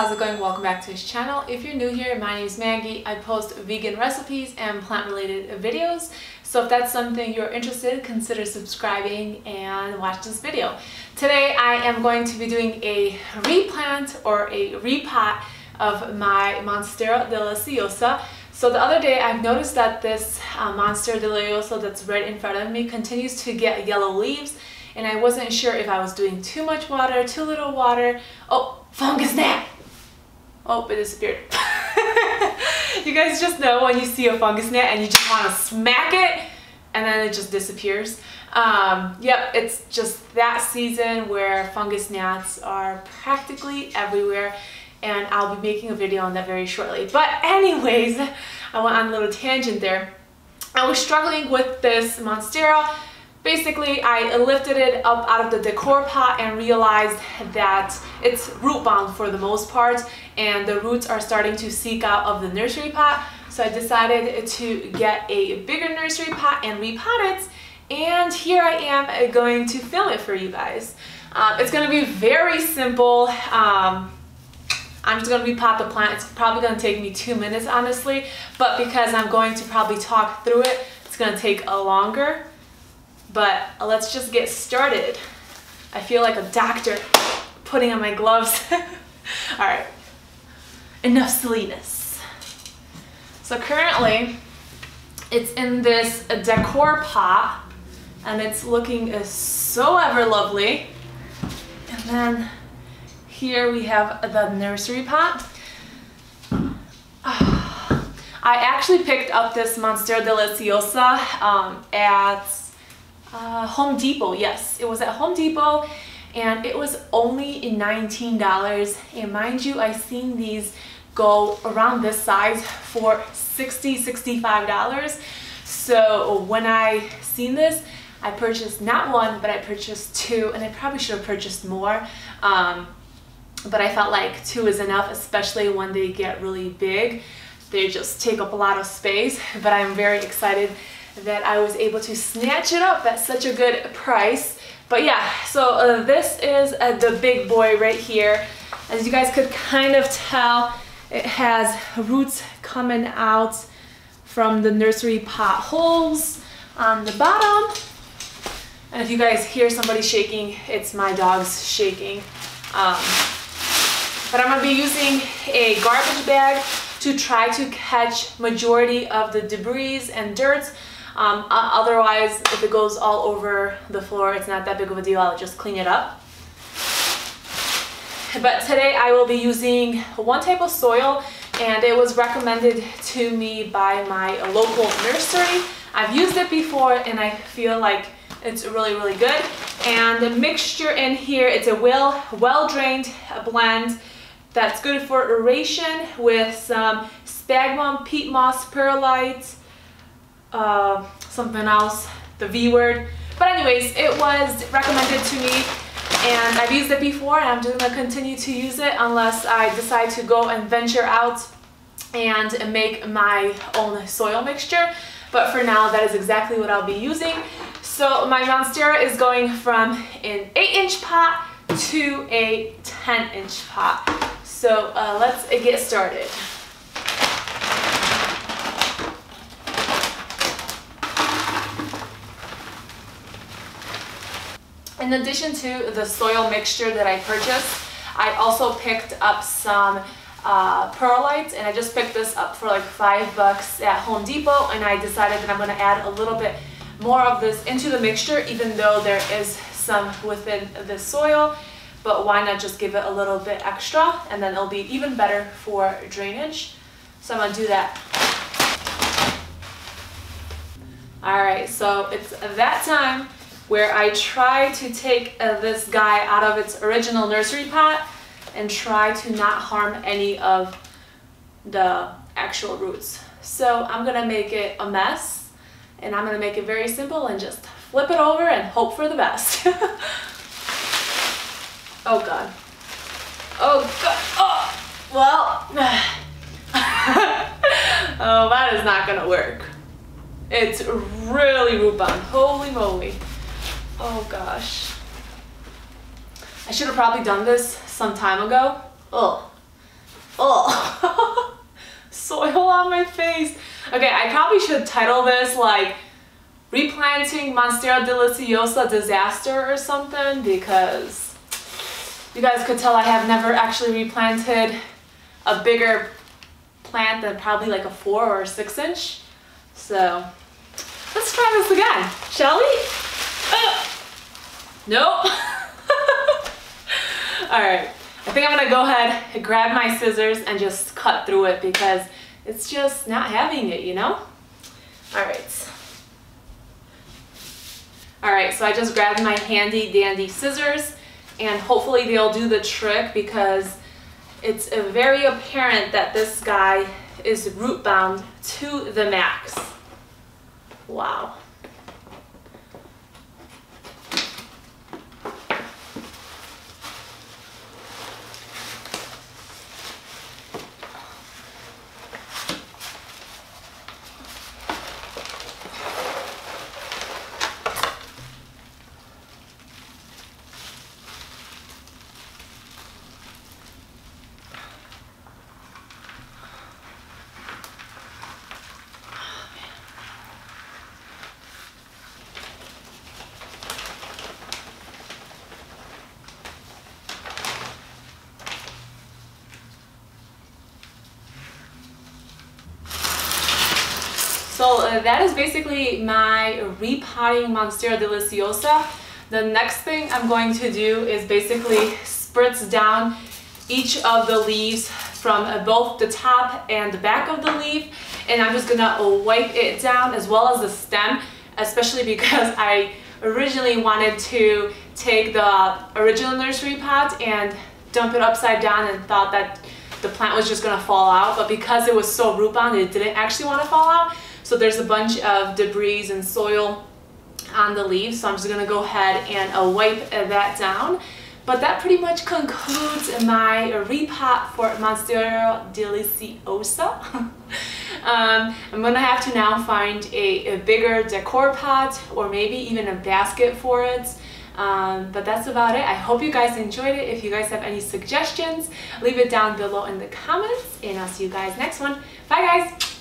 how's it going? Welcome back to this channel. If you're new here, my name is Maggie. I post vegan recipes and plant-related videos. So if that's something you're interested in, consider subscribing and watch this video. Today I am going to be doing a replant or a repot of my Monstera Deliciosa. So the other day I've noticed that this Monstera Deliciosa that's right in front of me continues to get yellow leaves, and I wasn't sure if I was doing too much water, too little water. Oh, fungus gnat! Oh, it disappeared. You guys just know when you see a fungus gnat and you just want to smack it and then it just disappears. Yep, it's just that season where fungus gnats are practically everywhere, and I'll be making a video on that very shortly. But anyways, I went on a little tangent there. I was struggling with this Monstera. Basically, I lifted it up out of the decor pot and realized that it's root bound for the most part, and the roots are starting to seek out of the nursery pot. So I decided to get a bigger nursery pot and repot it, and here I am going to film it for you guys. It's going to be very simple. I'm just going to repot the plant. It's probably going to take me 2 minutes, honestly, but because I'm going to probably talk through it, it's going to take longer. But let's just get started. I feel like a doctor putting on my gloves. All right, enough silliness. So currently it's in this decor pot and it's looking so ever lovely. And then here we have the nursery pot. I actually picked up this Monstera Deliciosa at Home Depot. Yes, it was at Home Depot and it was only $19, and mind you, I've seen these go around this size for $60–65. So when I seen this, I purchased not one, but I purchased two, and I probably should have purchased more, but I felt like two is enough, especially when they get really big. They just take up a lot of space. But I'm very excited that I was able to snatch it up at such a good price. But yeah, so this is the big boy right here. As you guys could kind of tell, it has roots coming out from the nursery pot holes on the bottom. And if you guys hear somebody shaking, it's my dogs shaking. But I'm gonna be using a garbage bag to try to catch majority of the debris and dirt. Otherwise, if it goes all over the floor, it's not that big of a deal. I'll just clean it up. But today I will be using one type of soil, and it was recommended to me by my local nursery. I've used it before and I feel like it's really, really good. And the mixture in here, it's a well-drained blend that's good for aeration with some sphagnum, peat moss, perlite, something else, the V word. But anyways, it was recommended to me and I've used it before, and I'm just going to continue to use it unless I decide to go and venture out and make my own soil mixture. But for now, that is exactly what I'll be using. So my Monstera is going from an 8-inch pot to a 10-inch pot. So let's get started. In addition to the soil mixture that I purchased, I also picked up some perlite, and I just picked this up for like $5 at Home Depot, and I decided that I'm going to add a little bit more of this into the mixture, even though there is some within the soil. But why not just give it a little bit extra, and then it'll be even better for drainage. So I'm going to do that. Alright, so it's that time where I try to take this guy out of its original nursery pot and try to not harm any of the actual roots. So I'm going to make it a mess, and I'm going to make it very simple and just flip it over and hope for the best. Oh god. Oh god. Oh, well. Oh, that is not gonna work. It's really root bound. Holy moly. Oh gosh. I should have probably done this some time ago. Oh, Oh, soil on my face. Okay, I probably should title this like Replanting Monstera Deliciosa Disaster or something, because you guys could tell I have never actually replanted a bigger plant than probably like a 4 or 6 inch. So let's try this again, shall we? Nope. Alright, I think I'm gonna go ahead and grab my scissors and just cut through it because it's just not having it, you know? Alright. Alright, so I just grabbed my handy dandy scissors and hopefully they'll do the trick because it's very apparent that this guy is root bound to the max. Wow. So that is basically my repotting Monstera Deliciosa. The next thing I'm going to do is basically spritz down each of the leaves from both the top and the back of the leaf, and I'm just gonna wipe it down as well as the stem, especially because I originally wanted to take the original nursery pot and dump it upside down and thought that the plant was just gonna fall out, but because it was so root bound it didn't actually want to fall out. So there's a bunch of debris and soil on the leaves, so I'm just gonna go ahead and wipe that down. But that pretty much concludes my repot for Monstera Deliciosa. I'm gonna have to now find a bigger decor pot or maybe even a basket for it. But that's about it. I hope you guys enjoyed it. If you guys have any suggestions, leave it down below in the comments, and I'll see you guys next one. Bye guys!